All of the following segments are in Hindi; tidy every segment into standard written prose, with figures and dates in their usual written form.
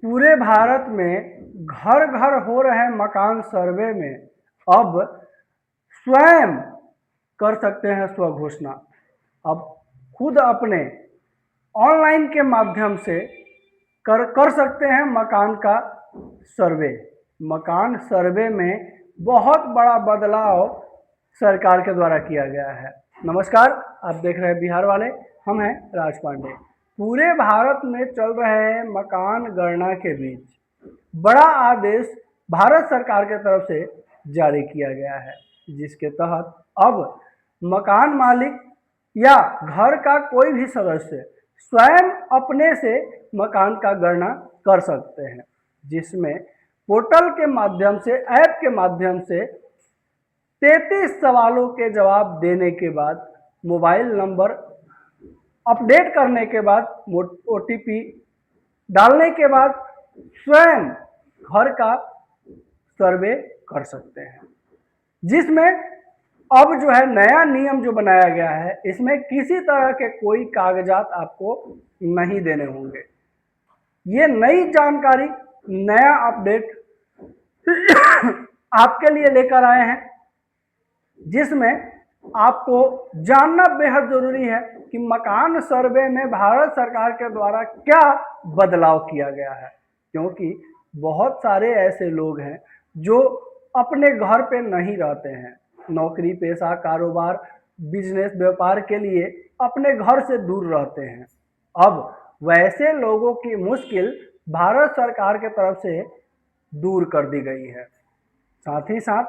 पूरे भारत में घर घर हो रहे मकान सर्वे में अब स्वयं कर सकते हैं स्वघोषणा। अब खुद अपने ऑनलाइन के माध्यम से कर सकते हैं मकान का सर्वे। मकान सर्वे में बहुत बड़ा बदलाव सरकार के द्वारा किया गया है। नमस्कार, आप देख रहे हैं बिहार वाले, हम हैं राज पांडे। पूरे भारत में चल रहे मकान गणना के बीच बड़ा आदेश भारत सरकार के तरफ से जारी किया गया है, जिसके तहत अब मकान मालिक या घर का कोई भी सदस्य स्वयं अपने से मकान का गणना कर सकते हैं, जिसमें पोर्टल के माध्यम से, ऐप के माध्यम से 33 सवालों के जवाब देने के बाद, मोबाइल नंबर अपडेट करने के बाद, OTP डालने के बाद स्वयं घर का सर्वे कर सकते हैं। जिसमें अब जो है नया नियम जो बनाया गया है, इसमें किसी तरह के कोई कागजात आपको नहीं देने होंगे। ये नई जानकारी, नया अपडेट आपके लिए लेकर आए हैं, जिसमें आपको जानना बेहद जरूरी है कि मकान सर्वे में भारत सरकार के द्वारा क्या बदलाव किया गया है। क्योंकि बहुत सारे ऐसे लोग हैं जो अपने घर पे नहीं रहते हैं, नौकरी पेशा, कारोबार, बिजनेस, व्यापार के लिए अपने घर से दूर रहते हैं। अब वैसे लोगों की मुश्किल भारत सरकार के तरफ से दूर कर दी गई है। साथ ही साथ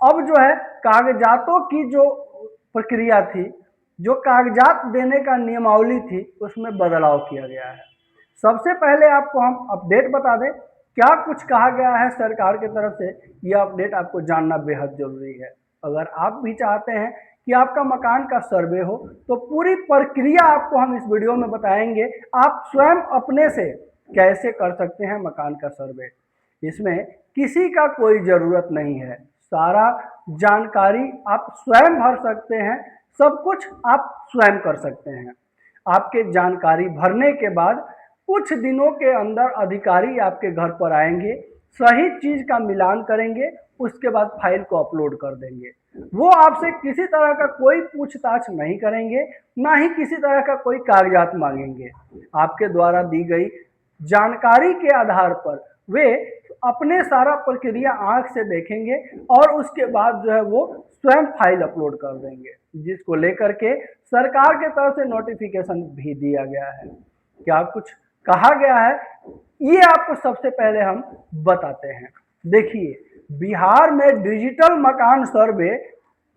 अब जो है कागजातों की जो प्रक्रिया थी, जो कागजात देने का नियमावली थी, उसमें बदलाव किया गया है। सबसे पहले आपको हम अपडेट बता दें क्या कुछ कहा गया है सरकार की तरफ से। यह अपडेट आपको जानना बेहद जरूरी है। अगर आप भी चाहते हैं कि आपका मकान का सर्वे हो, तो पूरी प्रक्रिया आपको हम इस वीडियो में बताएंगे। आप स्वयं अपने से कैसे कर सकते हैं मकान का सर्वे। इसमें किसी का कोई ज़रूरत नहीं है, सारा जानकारी आप स्वयं भर सकते हैं, सब कुछ आप स्वयं कर सकते हैं। आपके जानकारी भरने के बाद कुछ दिनों के अंदर अधिकारी आपके घर पर आएंगे, सही चीज़ का मिलान करेंगे, उसके बाद फाइल को अपलोड कर देंगे। वो आपसे किसी तरह का कोई पूछताछ नहीं करेंगे, ना ही किसी तरह का कोई कागजात मांगेंगे। आपके द्वारा दी गई जानकारी के आधार पर वे अपने सारा प्रक्रिया आंख से देखेंगे और उसके बाद जो है वो स्वयं फाइल अपलोड कर देंगे, जिसको लेकर के सरकार के तरफ से नोटिफिकेशन भी दिया गया है। क्या कुछ कहा गया है ये आपको सबसे पहले हम बताते हैं। देखिए, बिहार में डिजिटल मकान सर्वे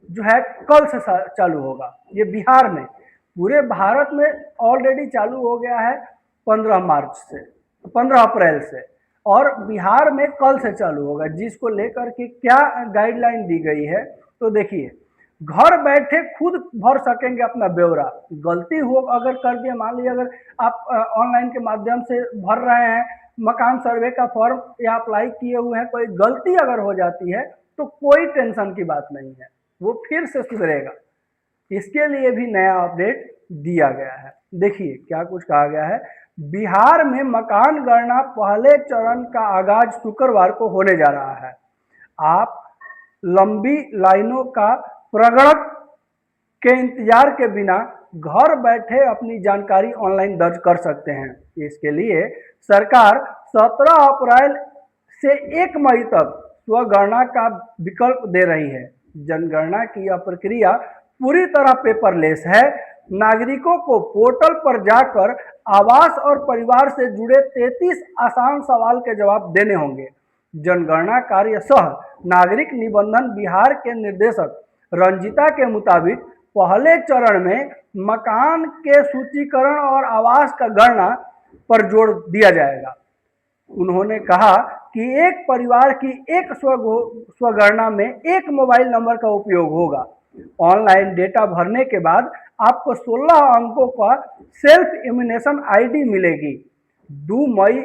जो है कल से चालू होगा। ये बिहार में, पूरे भारत में ऑलरेडी चालू हो गया है 15 मार्च से, 15 अप्रैल से, और बिहार में कल से चालू होगा। जिसको लेकर के क्या गाइडलाइन दी गई है, तो देखिए, घर बैठे खुद भर सकेंगे अपना ब्यौरा। गलती हो अगर कर दिया, मान लीजिए अगर आप ऑनलाइन के माध्यम से भर रहे हैं मकान सर्वे का फॉर्म या अप्लाई किए हुए हैं, कोई गलती अगर हो जाती है तो कोई टेंशन की बात नहीं है, वो फिर से सुधरेगा। इसके लिए भी नया अपडेट दिया गया है। देखिए क्या कुछ कहा गया है। बिहार में मकान गणना पहले चरण का आगाज शुक्रवार को होने जा रहा है। आप लंबी लाइनों का प्रगणक के इंतजार के बिना घर बैठे अपनी जानकारी ऑनलाइन दर्ज कर सकते हैं। इसके लिए सरकार 17 अप्रैल से 1 मई तक स्वगणना का विकल्प दे रही है। जनगणना की यह प्रक्रिया पूरी तरह पेपरलेस है। नागरिकों को पोर्टल पर जाकर आवास और परिवार से जुड़े 33 आसान सवाल के जवाब देने होंगे। जनगणना कार्य सह नागरिक निबंधन विभाग के निर्देशक रंजिता के मुताबिक पहले चरण में मकान के सूचीकरण और आवास का गणना पर जोर दिया जाएगा। उन्होंने कहा कि एक परिवार की एक स्वगणना में एक मोबाइल नंबर का उपयोग होगा। ऑनलाइन डेटा भरने के बाद आपको 16 अंकों का सेल्फ इम्यूनेशन ID मिलेगी। 2 मई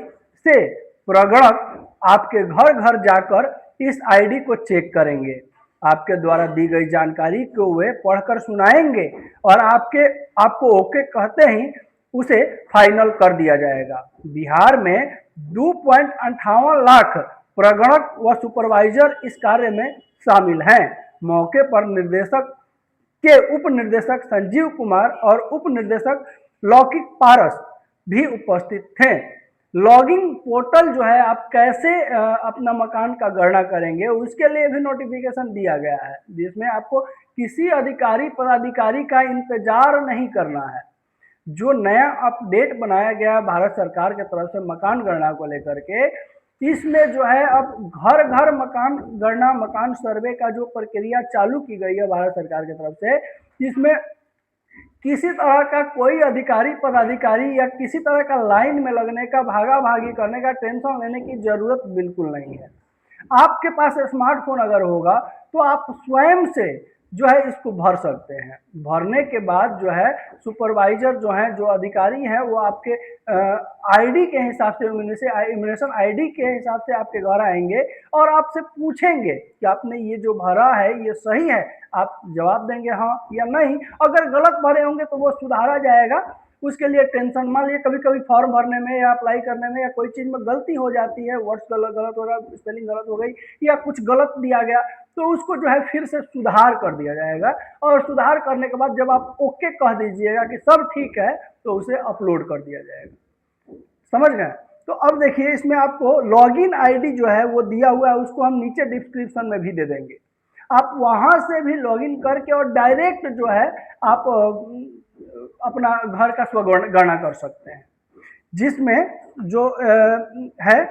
से प्रगणक आपके घर घर जाकर इस ID को चेक करेंगे। आपके द्वारा दी गई जानकारी को वे पढ़कर सुनाएंगे और आपको ओके कहते ही उसे फाइनल कर दिया जाएगा। बिहार में 2.58 लाख प्रगणक व सुपरवाइजर इस कार्य में शामिल हैं। मौके पर निर्देशक के उप निर्देशक संजीव कुमार और उप निर्देशक लौकिक पारस भी उपस्थित थे। लॉगिंग पोर्टल जो है आप कैसे अपना मकान का गणना करेंगे उसके लिए भी नोटिफिकेशन दिया गया है, जिसमें आपको किसी अधिकारी पदाधिकारी का इंतजार नहीं करना है। जो नया अपडेट बनाया गया भारत सरकार की तरफ से मकान गणना को लेकर के, इसमें जो है अब घर घर मकान गणना मकान सर्वे का जो प्रक्रिया चालू की गई है भारत सरकार की तरफ से, इसमें किसी तरह का कोई अधिकारी पदाधिकारी या किसी तरह का लाइन में लगने का भागा भागी करने का टेंशन लेने की जरूरत बिल्कुल नहीं है। आपके पास स्मार्टफोन अगर होगा तो आप स्वयं से जो है इसको भर सकते हैं। भरने के बाद जो है सुपरवाइजर जो है जो अधिकारी हैं वो आपके आईडी के हिसाब से इम्यूनेशन आईडी के हिसाब से आपके घर आएंगे और आपसे पूछेंगे कि आपने ये जो भरा है ये सही है। आप जवाब देंगे हाँ या नहीं। अगर गलत भरे होंगे तो वो सुधारा जाएगा, उसके लिए टेंशन। मान लीजिए कभी कभी फॉर्म भरने में या अप्लाई करने में या कोई चीज़ में गलती हो जाती है, वर्ड्स गलत हो रहा, स्पेलिंग गलत हो गई या कुछ गलत दिया गया, तो उसको जो है फिर से सुधार कर दिया जाएगा। और सुधार करने के बाद जब आप ओके कह दीजिएगा कि सब ठीक है तो उसे अपलोड कर दिया जाएगा। समझ गए? तो अब देखिए इसमें आपको लॉगिन आईडी जो है वो दिया हुआ है, उसको हम नीचे डिस्क्रिप्शन में भी दे देंगे। आप वहां से भी लॉगिन करके और डायरेक्ट जो है आप अपना घर का स्वगणना कर सकते हैं, जिसमें जो है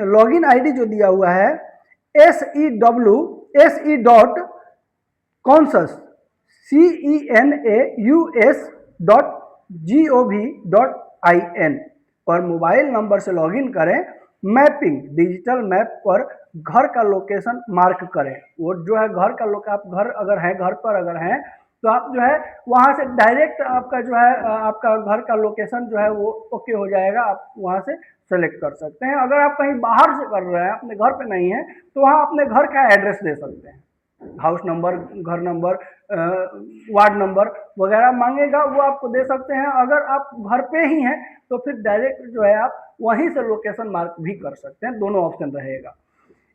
लॉगिन आईडी जो दिया हुआ है CENAUS.CENAUS.gov.in पर मोबाइल नंबर से लॉगिन करें। मैपिंग डिजिटल मैप पर घर का लोकेशन मार्क करें। वो जो है घर का आप घर अगर है घर पर अगर हैं तो आप जो है वहां से डायरेक्ट आपका जो है आपका घर का लोकेशन जो है वो ओके हो जाएगा। आप वहां से सेलेक्ट कर सकते हैं। अगर आप कहीं बाहर से कर रहे हैं अपने घर पे नहीं है तो वहां अपने घर का एड्रेस दे सकते हैं, हाउस नंबर, घर नंबर, वार्ड नंबर वगैरह मांगेगा वो आपको दे सकते हैं। अगर आप घर पे ही हैं तो फिर डायरेक्ट जो है आप वहीं से लोकेशन मार्क भी कर सकते हैं, दोनों ऑप्शन रहेगा।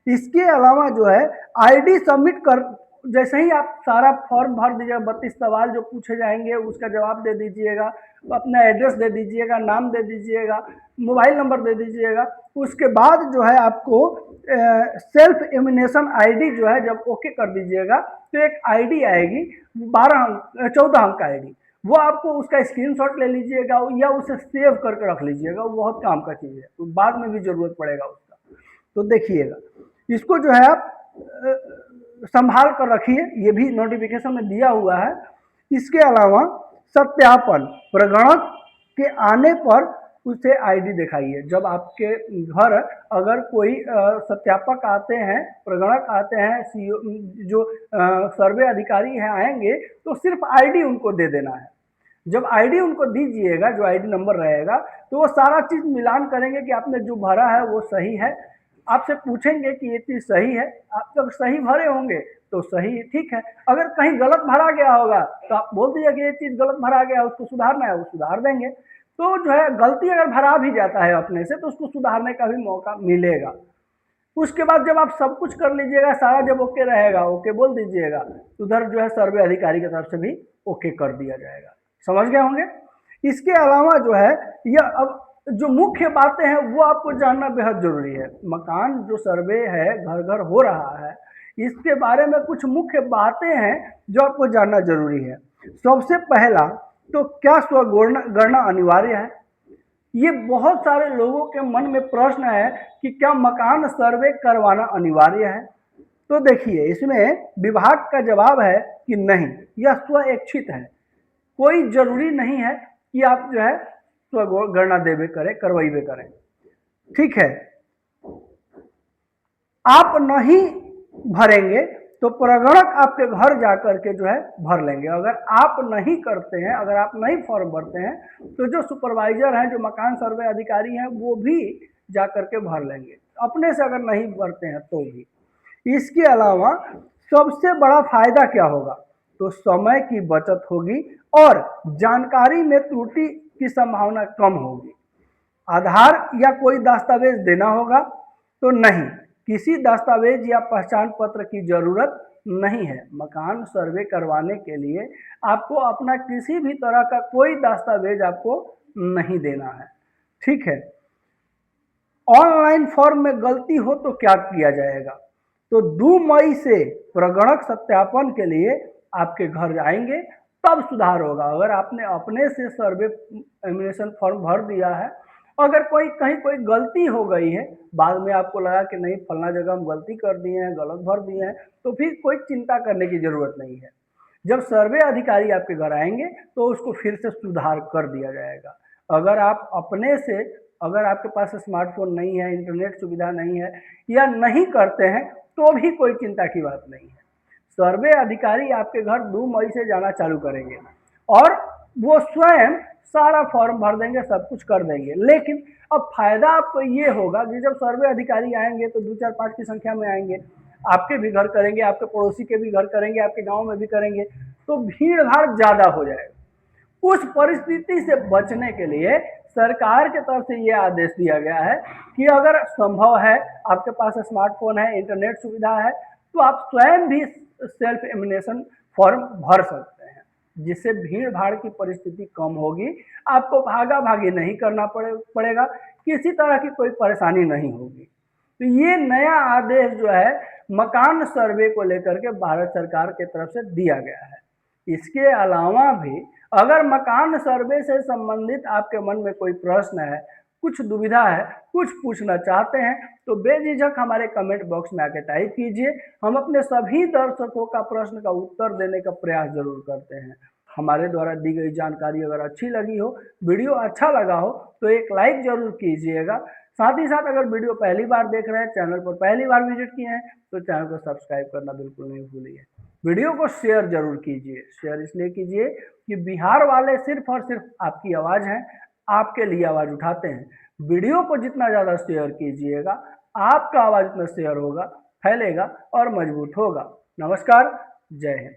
इसके अलावा जो है आईडी सबमिट कर जैसे ही आप सारा फॉर्म भर दीजिएगा, 32 सवाल जो पूछे जाएंगे उसका जवाब दे दीजिएगा, अपना एड्रेस दे दीजिएगा, नाम दे दीजिएगा, मोबाइल नंबर दे दीजिएगा। उसके बाद जो है आपको सेल्फ इम्यूनेशन आईडी जो है जब ओके कर दीजिएगा तो एक आईडी आएगी 14 अंक का आईडी, वो आपको उसका स्क्रीनशॉट ले लीजिएगा या उसे सेव करके रख लीजिएगा, वो बहुत काम का चीज़ है, तो बाद में भी ज़रूरत पड़ेगा उसका। तो देखिएगा इसको जो है आप संभाल कर रखिए, ये भी नोटिफिकेशन में दिया हुआ है। इसके अलावा सत्यापन प्रगणक के आने पर उसे आईडी दिखाइए। जब आपके घर अगर कोई सत्यापक आते हैं, प्रगणक आते हैं, जो सर्वे अधिकारी हैं आएंगे तो सिर्फ आईडी उनको दे देना है। जब आईडी उनको दीजिएगा, जो आईडी नंबर रहेगा, तो वो सारा चीज़ मिलान करेंगे कि आपने जो भरा है वो सही है। आपसे पूछेंगे कि ये चीज़ सही है, आप जब सही भरे होंगे तो सही ठीक है। अगर कहीं गलत भरा गया होगा तो आप बोल दीजिए कि ये चीज़ गलत भरा गया, उसको सुधारना है, वो सुधार देंगे। तो जो है गलती अगर भरा भी जाता है अपने से तो उसको सुधारने का भी मौका मिलेगा। उसके बाद जब आप सब कुछ कर लीजिएगा, सारा जब ओके रहेगा, ओके बोल दीजिएगा, उधर जो है सर्वे अधिकारी की तरफ से भी ओके कर दिया जाएगा। समझ गए होंगे? इसके अलावा जो है यह अब जो मुख्य बातें हैं वो आपको जानना बेहद जरूरी है। मकान जो सर्वे है घर घर हो रहा है, इसके बारे में कुछ मुख्य बातें हैं जो आपको जानना जरूरी है। सबसे पहला तो क्या स्वगणना अनिवार्य है? ये बहुत सारे लोगों के मन में प्रश्न है कि क्या मकान सर्वे करवाना अनिवार्य है? तो देखिए इसमें विभाग का जवाब है कि नहीं, यह स्वैच्छिक है। कोई जरूरी नहीं है कि आप जो है स्वगणना देवे करें, करवाइबे करें। ठीक है, आप नहीं भरेंगे तो प्रगणक आपके घर जाकर के जो है भर लेंगे। अगर आप नहीं करते हैं, अगर आप नहीं फॉर्म भरते हैं तो जो सुपरवाइजर हैं, जो मकान सर्वे अधिकारी हैं, वो भी जाकर के भर लेंगे, अपने से अगर नहीं भरते हैं तो भी। इसके अलावा सबसे बड़ा फायदा क्या होगा? तो समय की बचत होगी और जानकारी में त्रुटि की संभावना कम होगी। आधार या कोई दस्तावेज देना होगा तो नहीं, किसी दस्तावेज या पहचान पत्र की जरूरत नहीं है। मकान सर्वे करवाने के लिए आपको अपना किसी भी तरह का कोई दस्तावेज आपको नहीं देना है। ठीक है। ऑनलाइन फॉर्म में गलती हो तो क्या किया जाएगा? तो 2 मई से प्रगणक सत्यापन के लिए आपके घर जाएंगे, तब सुधार होगा। अगर आपने अपने से सर्वे एमिनेशन फॉर्म भर दिया है, अगर कहीं कोई गलती हो गई है, बाद में आपको लगा कि नहीं फलना जगह हम गलती कर दिए हैं, गलत भर दिए हैं, तो फिर कोई चिंता करने की जरूरत नहीं है। जब सर्वे अधिकारी आपके घर आएंगे तो उसको फिर से सुधार कर दिया जाएगा। अगर आप अपने से, अगर आपके पास स्मार्टफोन नहीं है, इंटरनेट सुविधा नहीं है या नहीं करते हैं, तो भी कोई चिंता की बात नहीं है। सर्वे अधिकारी आपके घर 2 मई से जाना चालू करेंगे और वो स्वयं सारा फॉर्म भर देंगे, सब कुछ कर देंगे। लेकिन अब फायदा आपको ये होगा कि जब सर्वे अधिकारी आएंगे तो 2, 4, 5 की संख्या में आएंगे, आपके भी घर करेंगे, आपके पड़ोसी के भी घर करेंगे, आपके गांव में भी करेंगे, तो भीड़ भाड़ ज्यादा हो जाएगा। उस परिस्थिति से बचने के लिए सरकार की तरफ से यह आदेश दिया गया है कि अगर संभव है, आपके पास स्मार्टफोन है, इंटरनेट सुविधा है, तो आप स्वयं भी सेल्फ एमिनेशन फॉर्म भर सकते हैं, जिससे भीड़ भाड़ की परिस्थिति कम होगी। आपको भागा भागी नहीं करना पड़ेगा, किसी तरह की कोई परेशानी नहीं होगी। तो ये नया आदेश जो है मकान सर्वे को लेकर के भारत सरकार की तरफ से दिया गया है। इसके अलावा भी अगर मकान सर्वे से संबंधित आपके मन में कोई प्रश्न है, कुछ दुविधा है, कुछ पूछना चाहते हैं, तो बेझिझक हमारे कमेंट बॉक्स में आके टाइप कीजिए। हम अपने सभी दर्शकों का प्रश्न का उत्तर देने का प्रयास जरूर करते हैं। हमारे द्वारा दी गई जानकारी अगर अच्छी लगी हो, वीडियो अच्छा लगा हो, तो एक लाइक जरूर कीजिएगा। साथ ही साथ अगर वीडियो पहली बार देख रहे हैं, चैनल पर पहली बार विजिट किए हैं, तो चैनल को सब्सक्राइब करना बिल्कुल नहीं भूलिए। वीडियो को शेयर जरूर कीजिए। शेयर इसलिए कीजिए कि बिहार वाले सिर्फ और सिर्फ आपकी आवाज़ हैं, आपके लिए आवाज़ उठाते हैं। वीडियो को जितना ज़्यादा शेयर कीजिएगा, आपका आवाज़ उतना शेयर होगा, फैलेगा और मजबूत होगा। नमस्कार, जय हिंद।